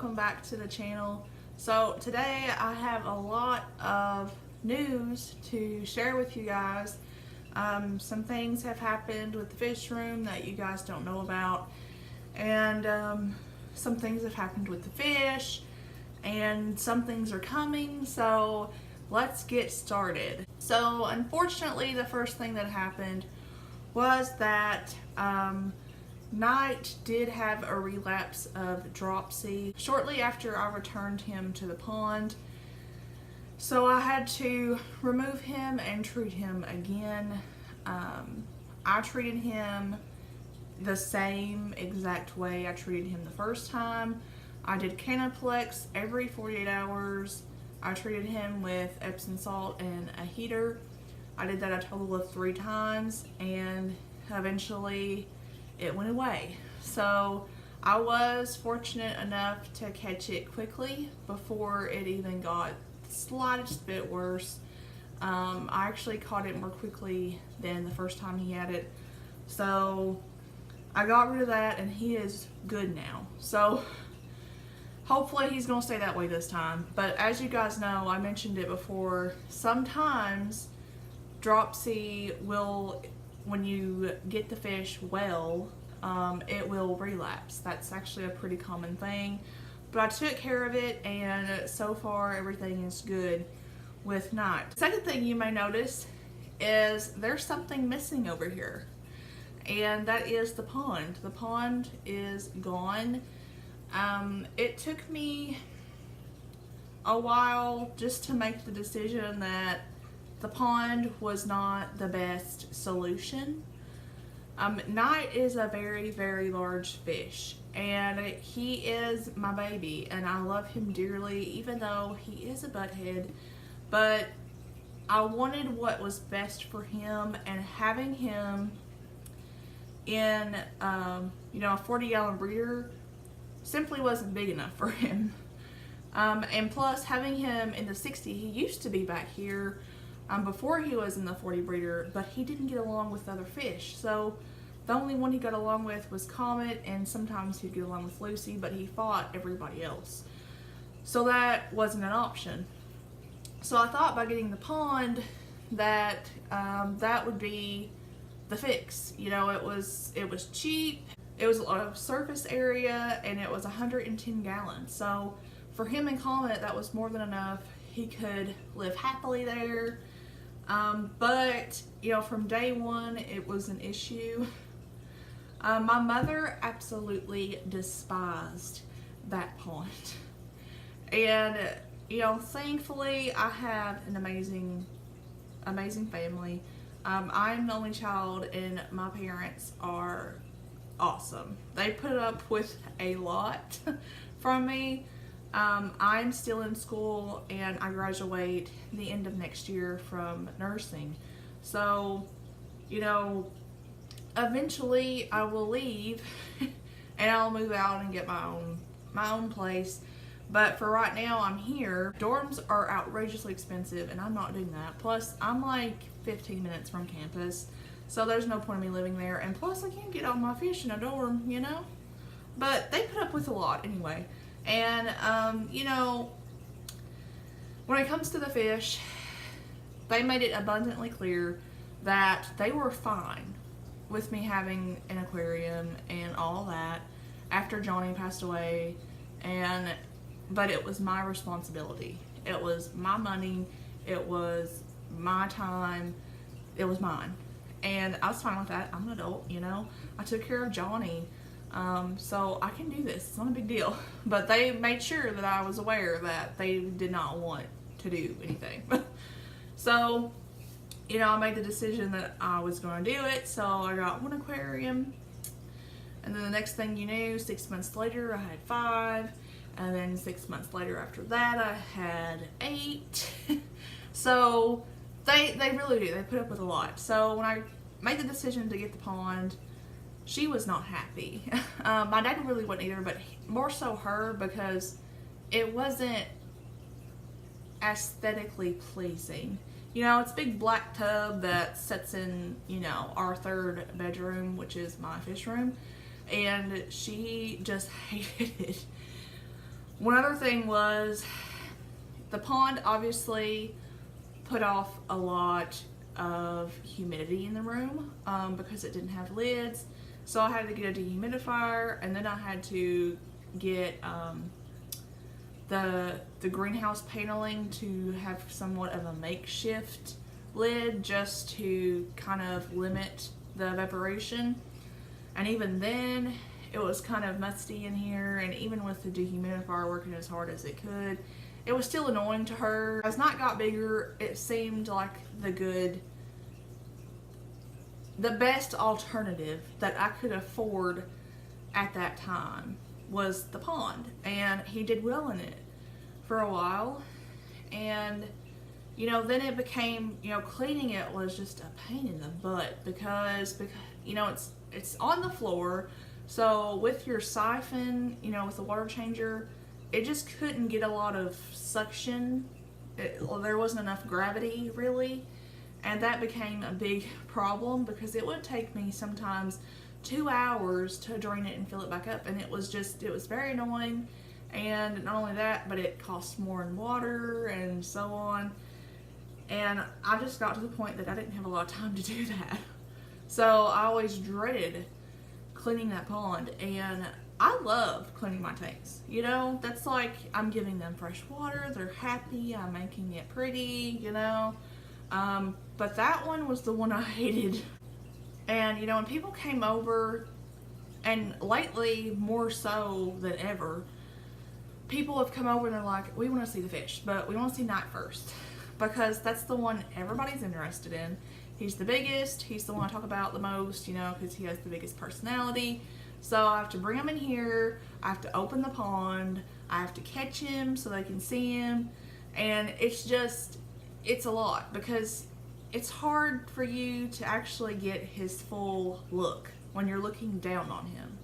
welcome back to the channel. So today I have a lot of news to share with you guys. Some things have happened with the fish room that you guys don't know about, and some things have happened with the fish, and some things are coming, so let's get started. So unfortunately, the first thing that happened was that Knight did have a relapse of dropsy shortly after I returned him to the pond. So I had to remove him and treat him again. I treated him the same exact way I treated him the first time. I did Canaplex every 48 hours. I treated him with Epsom salt and a heater. I did that a total of 3 times, and eventually it went away. So I was fortunate enough to catch it quickly before it even got the slightest bit worse. I actually caught it more quickly than the first time he had it. So I got rid of that, and he is good now. So hopefully he's gonna stay that way this time. But as you guys know, I mentioned it before, sometimes dropsy will, when you get the fish well, it will relapse. That's actually a pretty common thing. But I took care of it, and so far everything is good with Knight. Second thing you may notice is there's something missing over here, and that is the pond. The pond is gone. It took me a while just to make the decision that the pond was not the best solution. Knight is a very, very large fish, and he is my baby, and I love him dearly, even though he is a butthead. But I wanted what was best for him, and having him in a 40-gallon breeder simply wasn't big enough for him. And plus, having him in the 60, he used to be back here before he was in the 40 breeder, but he didn't get along with other fish. So the only one he got along with was Comet, and sometimes he'd get along with Lucy, but he fought everybody else. So that wasn't an option. So I thought by getting the pond that that would be the fix. You know, it was cheap. It was a lot of surface area, and it was 110 gallons. So for him and Comet, that was more than enough. He could live happily there. But, from day one, it was an issue. My mother absolutely despised that pond. And, thankfully, I have an amazing family. I'm the only child, and my parents are awesome. They put up with a lot from me. I'm still in school, and I graduate the end of next year from nursing. So, eventually I will leave and I'll move out and get my own place. But for right now, I'm here. Dorms are outrageously expensive, and I'm not doing that. Plus, I'm like 15 minutes from campus, so there's no point in me living there. And plus, I can't get all my fish in a dorm, But they put up with a lot anyway. And, when it comes to the fish, they made it abundantly clear that they were fine with me having an aquarium and all that after Johnny passed away. But it was my responsibility. It was my money. It was my time. It was mine. And I was fine with that. I'm an adult, I took care of Johnny. So I can do this. It's not a big deal. But they made sure that I was aware that they did not want to do anything. So, I made the decision that I was going to do it. So I got 1 aquarium. And then the next thing you knew, 6 months later, I had 5. And then 6 months later after that, I had 8. So they really do. They put up with a lot. So when I made the decision to get the pond, she was not happy. My dad really wasn't either, but more so her, because it wasn't aesthetically pleasing. It's a big black tub that sits in, our 3rd bedroom, which is my fish room, and she just hated it. One other thing was the pond obviously put off a lot of humidity in the room because it didn't have lids. So I had to get a dehumidifier, and then I had to get the greenhouse paneling to have somewhat of a makeshift lid just to kind of limit the evaporation. And even then, it was kind of musty in here, and even with the dehumidifier working as hard as it could, it was still annoying to her. As night got bigger, it seemed like the best alternative that I could afford at that time was the pond, and he did well in it for a while. And you know, then it became, you know, cleaning it was just a pain in the butt because you know, it's on the floor, so with your siphon, you know, with the water changer, it just couldn't get a lot of suction. There wasn't enough gravity really, and that became a big problem because it would take me sometimes 2 hours to drain it and fill it back up, and it was very annoying. And not only that, but it cost more in water and so on. And I just got to the point that I didn't have a lot of time to do that. So I always dreaded cleaning that pond, and I love cleaning my tanks. You know, that's like I'm giving them fresh water, they're happy, I'm making it pretty, you know. But that one was the one I hated. And you know, when people came over, and lately more so than ever, people have come over and they're like, we want to see the fish, but we want to see Night first because that's the one everybody's interested in. He's the biggest, he's the one I talk about the most, you know, because he has the biggest personality. So I have to bring him in here, I have to open the pond, I have to catch him so they can see him, and it's a lot because it's hard for you to actually get his full look when you're looking down on him.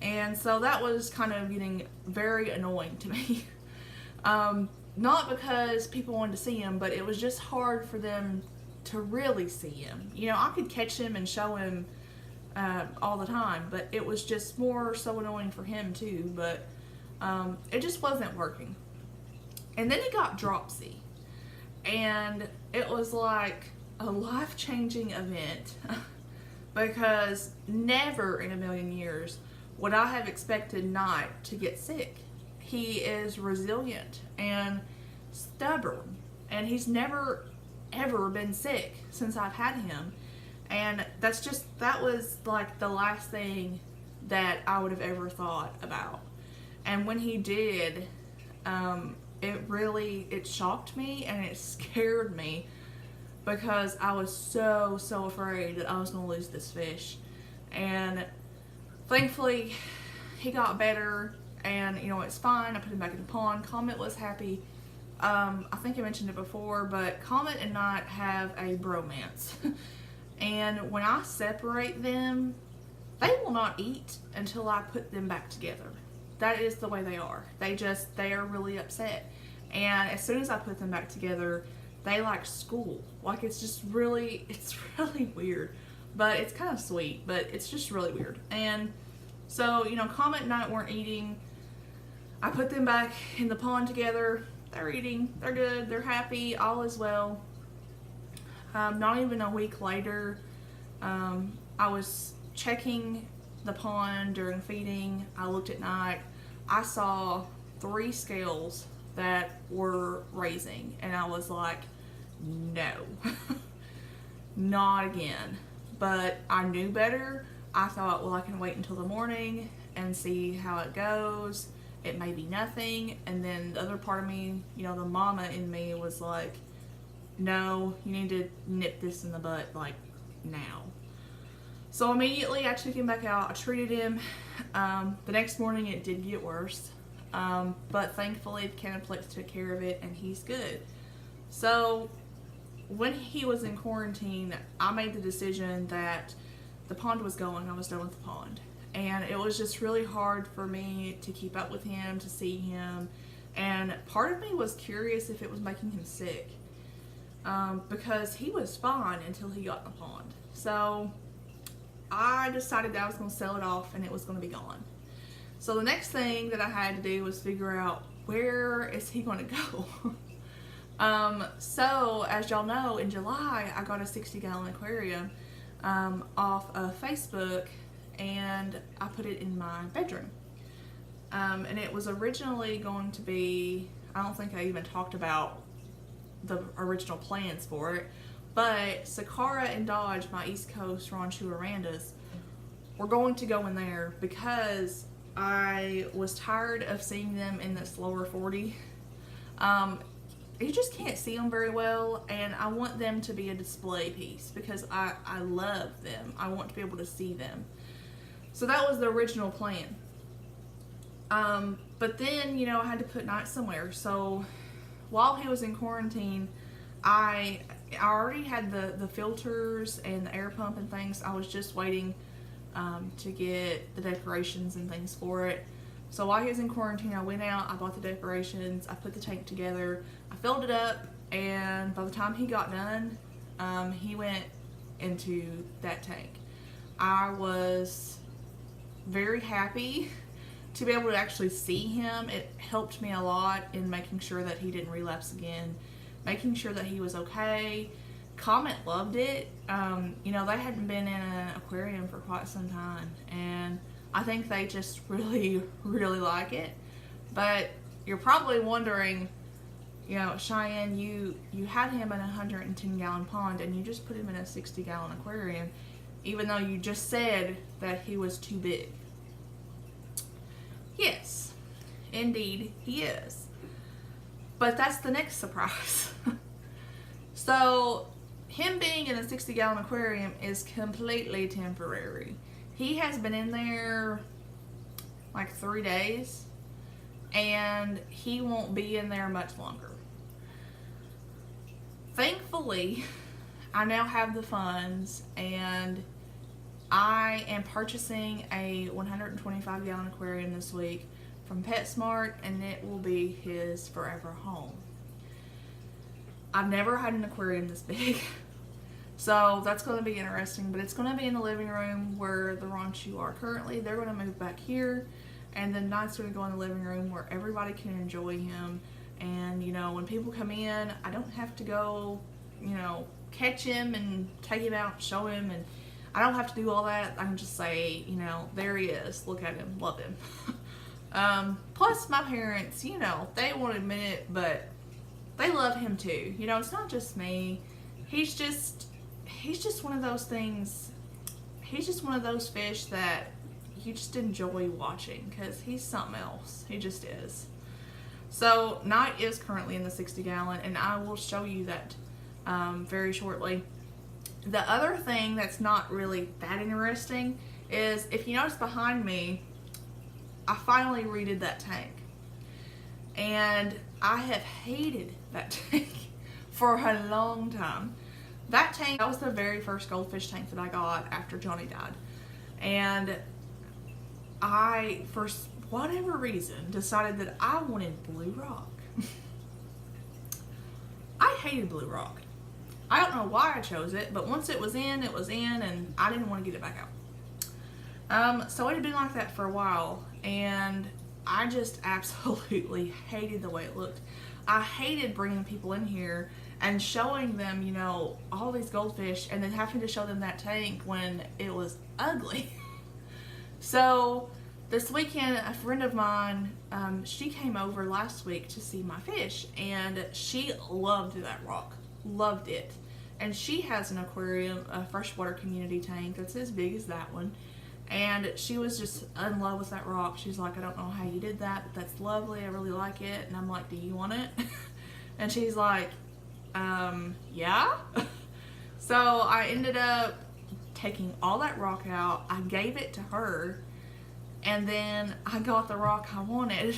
And so that was kind of getting very annoying to me. Not because people wanted to see him, but it was just hard for them to really see him. You know, I could catch him and show him all the time, but it was just more so annoying for him too. But it just wasn't working. And then he got dropsy, and it was like a life-changing event because never in a million years would I have expected Night to get sick. He is resilient and stubborn, and he's never ever been sick since I've had him. And that was like the last thing that I would have ever thought about. And when he did, it shocked me and it scared me because I was so afraid that I was going to lose this fish. And thankfully, he got better, and you know, it's fine. I put him back in the pond. Comet was happy. I think I mentioned it before, but Comet and Night have a bromance. And when I separate them, they will not eat until I put them back together. That is the way they are. They are really upset. And as soon as I put them back together, they like school. Like it's really weird. But it's kind of sweet, but it's just really weird. And so, you know, Comet and Night weren't eating. I put them back in the pond together. They're eating. They're good. They're happy. All is well. Not even a week later, I was checking the pond during feeding. I looked at Night. I saw 3 scales that were raising, and I was like, no, not again. But I knew better. I thought, well, I can wait until the morning and see how it goes. It may be nothing. And then the other part of me, you know, the mama in me was like, no, you need to nip this in the butt, like, now. So immediately I took him back out. I treated him. The next morning it did get worse. But thankfully the Canaplex took care of it and he's good. So when he was in quarantine, I made the decision that the pond was going. I was done with the pond. And it was just really hard for me to keep up with him, to see him. And part of me was curious if it was making him sick. Because he was fine until he got in the pond. So I decided that I was going to sell it off and it was going to be gone. So the next thing that I had to do was figure out, where is he going to go? So as y'all know, in July I got a 60-gallon aquarium off of Facebook, and I put it in my bedroom. And it was originally going to be, I don't think I even talked about the original plans for it, but Sakara and Dodge, my East Coast Ranchu Arandas, were going to go in there because I was tired of seeing them in this lower 40. You just can't see them very well, and I want them to be a display piece because I love them. I want to be able to see them. So that was the original plan. But then, you know, I had to put nights somewhere. So while he was in quarantine, I already had the filters and the air pump and things. I was just waiting to get the decorations and things for it. So while he was in quarantine, I went out, I bought the decorations, I put the tank together, I filled it up, and by the time he got done, he went into that tank. I was very happy to be able to actually see him. It helped me a lot in making sure that he didn't relapse again, making sure that he was okay. Comet loved it. You know, they hadn't been in an aquarium for quite some time, and I think they just really, really like it. But you're probably wondering, you know, Cheyenne, you had him in a 110-gallon pond and you just put him in a 60-gallon aquarium, even though you just said that he was too big. Yes, indeed he is. But that's the next surprise. So him being in a 60-gallon aquarium is completely temporary. He has been in there like 3 days, and he won't be in there much longer. Thankfully, I now have the funds, and I am purchasing a 125-gallon aquarium this week from PetSmart, and it will be his forever home. I've never had an aquarium this big. So that's going to be interesting, but it's going to be in the living room where the Ranchu are currently. They're going to move back here, and then Knight's going to go in the living room where everybody can enjoy him. And, you know, when people come in, I don't have to go, you know, catch him and take him out and show him, and I don't have to do all that. I can just say, you know, there he is. Look at him. Love him. Plus, my parents, you know, they won't admit it, but they love him too. You know, it's not just me. He's just one of those things. He's just one of those fish that you just enjoy watching because he's something else. He just is. So Knight is currently in the 60-gallon, and I will show you that very shortly. The other thing that's not really that interesting is, if you notice behind me, I finally redid that tank. And I have hated that tank for a long time. That tank, that was the very first goldfish tank that I got after Johnny died. And I, for whatever reason, decided that I wanted blue rock. I hated blue rock. I don't know why I chose it, but once it was in, and I didn't want to get it back out. So it had been like that for a while, and I just absolutely hated the way it looked. I hated bringing people in here and showing them, you know, all these goldfish, and then having to show them that tank when it was ugly. So this weekend, a friend of mine, she came over last week to see my fish, and she loved that rock, loved it. And she has an aquarium, a freshwater community tank that's as big as that one. And she was just in love with that rock. She's like, I don't know how you did that, but that's lovely. I really like it. And I'm like, do you want it? And she's like, yeah. So I ended up taking all that rock out. I gave it to her. And then I got the rock I wanted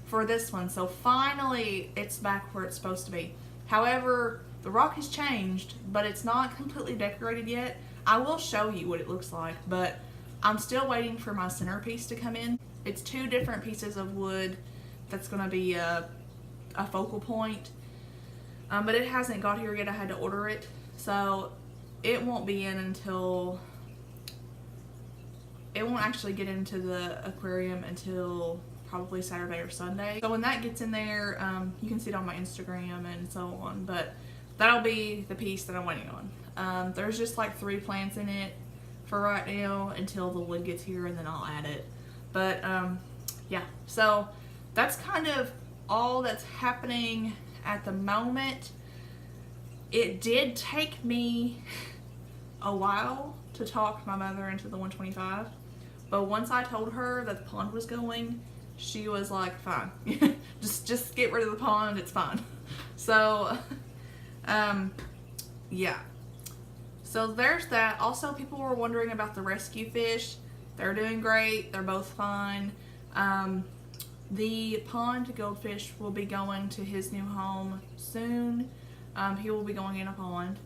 for this one. So finally, it's back where it's supposed to be. However, the rock has changed, but it's not completely decorated yet. I will show you what it looks like, but I'm still waiting for my centerpiece to come in. It's 2 different pieces of wood that's going to be a focal point, but it hasn't got here yet. I had to order it, so it won't be in until it won't actually get into the aquarium until probably Saturday or Sunday. So when that gets in there, you can see it on my Instagram and so on, but that'll be the piece that I'm waiting on. There's just like 3 plants in it for right now until the lid gets here, and then I'll add it. But yeah, so that's kind of all that's happening at the moment. It did take me a while to talk my mother into the 125, but once I told her that the pond was going, she was like, fine. just get rid of the pond, it's fine. So yeah, so there's that. Also, people were wondering about the rescue fish. They're doing great, they're both fine. The pond goldfish will be going to his new home soon. He will be going in a pond.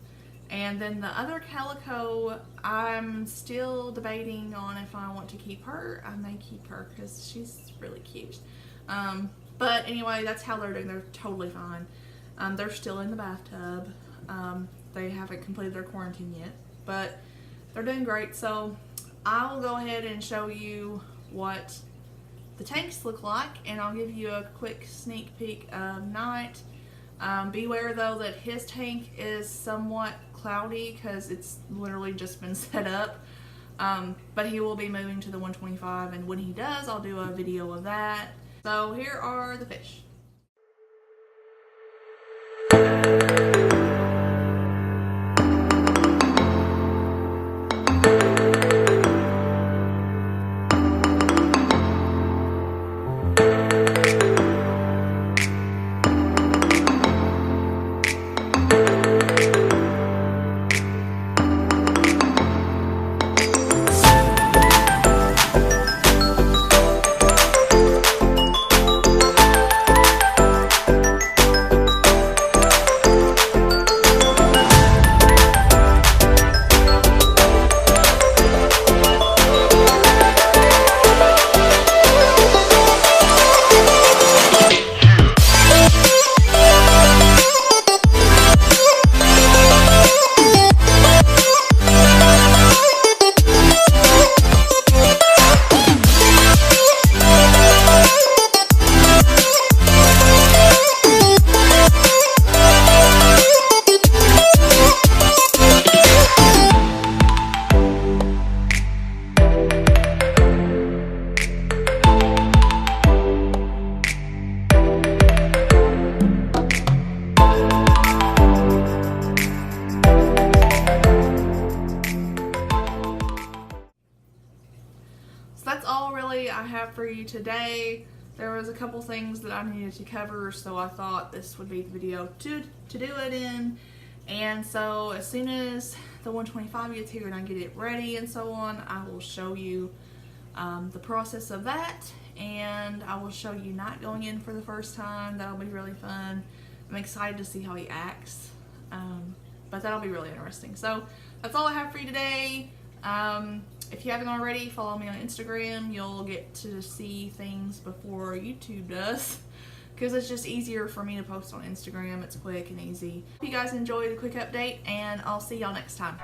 And then the other calico, I'm still debating on if I want to keep her. I may keep her because she's really cute. But anyway, that's how they're doing. They're totally fine. They're still in the bathtub. They haven't completed their quarantine yet, but they're doing great. So I will go ahead and show you what the tanks look like, and I'll give you a quick sneak peek of night. Beware though that his tank is somewhat cloudy because it's literally just been set up, but he will be moving to the 125, and when he does, I'll do a video of that. So here are the fish. That's all really I have for you today. There was a couple things that I needed to cover, so I thought this would be the video to do it in. And so as soon as the 125 gets here and I get it ready and so on, I will show you the process of that, and I will show you not going in for the first time. That'll be really fun. I'm excited to see how he acts, but that'll be really interesting. So that's all I have for you today. If you haven't already, follow me on Instagram. You'll get to see things before YouTube does, because it's just easier for me to post on Instagram. It's quick and easy. Hope you guys enjoyed the quick update, and I'll see y'all next time.